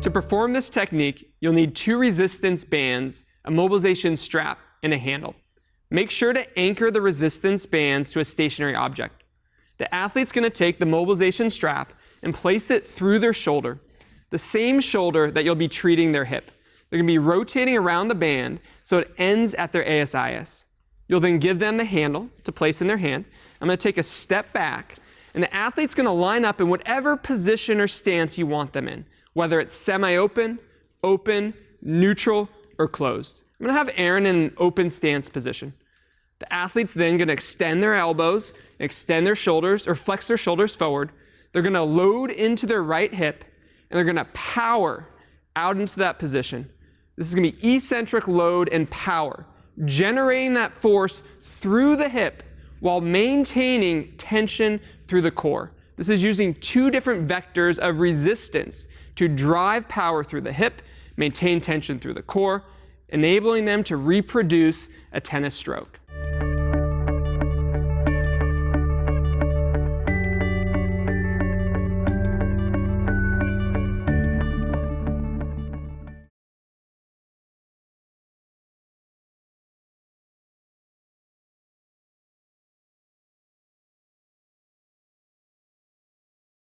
To perform this technique, you'll need 2 resistance bands, a mobilization strap, and a handle. Make sure to anchor the resistance bands to a stationary object. The athlete's going to take the mobilization strap and place it through their shoulder, the same shoulder that you'll be treating their hip. They're going to be rotating around the band so it ends at their ASIS. You'll then give them the handle to place in their hand. I'm going to take a step back, and the athlete's going to line up in whatever position or stance you want them in, whether it's semi-open, open, neutral, or closed. I'm going to have Aaron in an open stance position. The athlete's then going to extend their elbows, extend their shoulders, or flex their shoulders forward. They're going to load into their right hip, and they're going to power out into that position. This is going to be eccentric load and power, generating that force through the hip while maintaining tension through the core. This is using 2 different vectors of resistance to drive power through the hip, maintain tension through the core, enabling them to reproduce a tennis stroke.